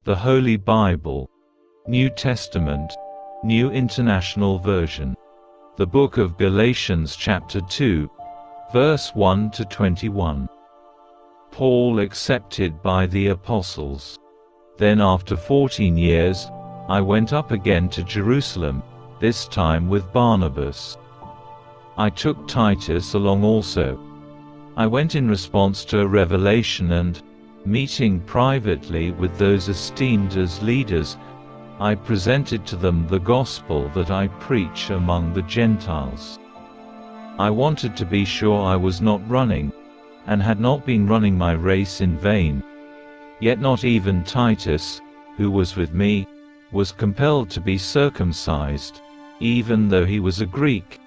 The Holy Bible, New Testament, New International Version. The Book of Galatians chapter 2, verse 1 to 21. Paul accepted by the apostles. Then after 14 years, I went up again to Jerusalem, this time with Barnabas. I took Titus along also. I went in response to a revelation and, meeting privately with those esteemed as leaders, I presented to them the gospel that I preach among the Gentiles. I wanted to be sure I was not running, and had not been running my race in vain. Yet not even Titus, who was with me, was compelled to be circumcised, even though he was a Greek.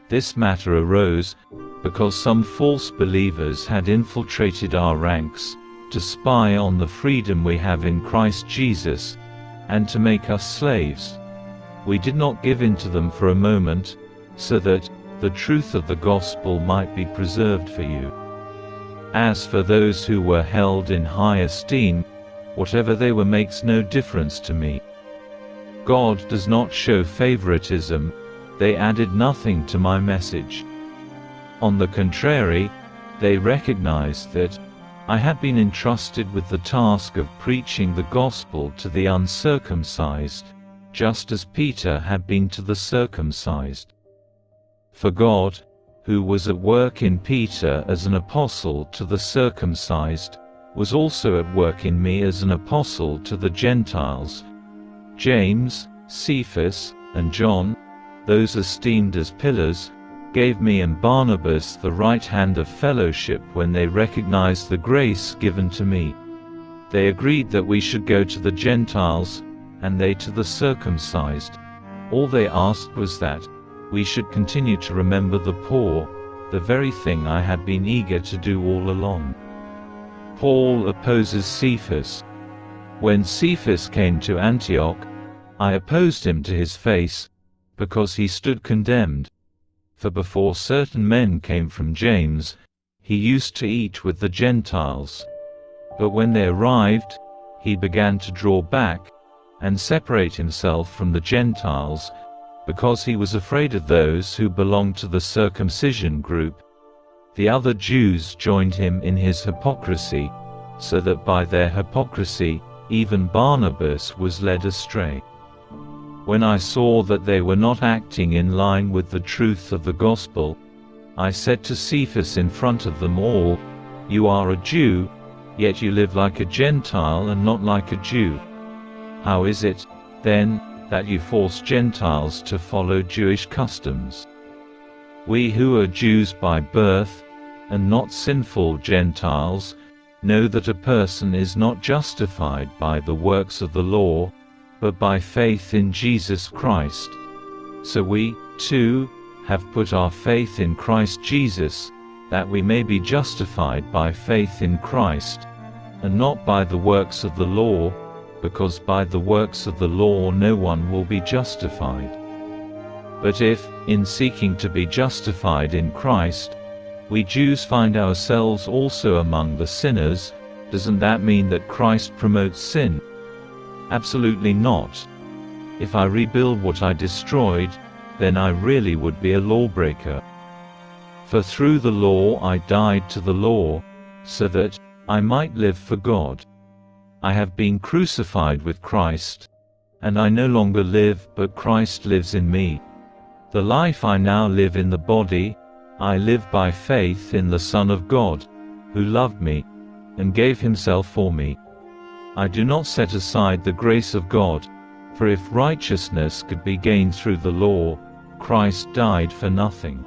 This matter arose because some false believers had infiltrated our ranks, to spy on the freedom we have in Christ Jesus, and to make us slaves. We did not give in to them for a moment, so that the truth of the gospel might be preserved for you. As for those who were held in high esteem, whatever they were makes no difference to me. God does not show favoritism. They added nothing to my message. On the contrary, they recognized that I had been entrusted with the task of preaching the gospel to the uncircumcised, just as Peter had been to the circumcised. For God, who was at work in Peter as an apostle to the circumcised, was also at work in me as an apostle to the Gentiles. James, Cephas, and John, those esteemed as pillars, gave me and Barnabas the right hand of fellowship when they recognized the grace given to me. They agreed that we should go to the Gentiles, and they to the circumcised. All they asked was that we should continue to remember the poor, the very thing I had been eager to do all along. Paul opposes Cephas. When Cephas came to Antioch, I opposed him to his face, because he stood condemned. For before certain men came from James, he used to eat with the Gentiles. But when they arrived, he began to draw back, and separate himself from the Gentiles, because he was afraid of those who belonged to the circumcision group. The other Jews joined him in his hypocrisy, so that by their hypocrisy, even Barnabas was led astray. When I saw that they were not acting in line with the truth of the gospel, I said to Cephas in front of them all, "You are a Jew, yet you live like a Gentile and not like a Jew. How is it, then, that you force Gentiles to follow Jewish customs? We who are Jews by birth, and not sinful Gentiles, know that a person is not justified by the works of the law, but by faith in Jesus Christ. So we, too, have put our faith in Christ Jesus, that we may be justified by faith in Christ, and not by the works of the law, because by the works of the law no one will be justified. But if, in seeking to be justified in Christ, we Jews find ourselves also among the sinners, doesn't that mean that Christ promotes sin? Absolutely not. If I rebuild what I destroyed, then I really would be a lawbreaker. For through the law I died to the law, so that I might live for God. I have been crucified with Christ, and I no longer live, but Christ lives in me. The life I now live in the body, I live by faith in the Son of God, who loved me, and gave himself for me. I do not set aside the grace of God, for if righteousness could be gained through the law, Christ died for nothing.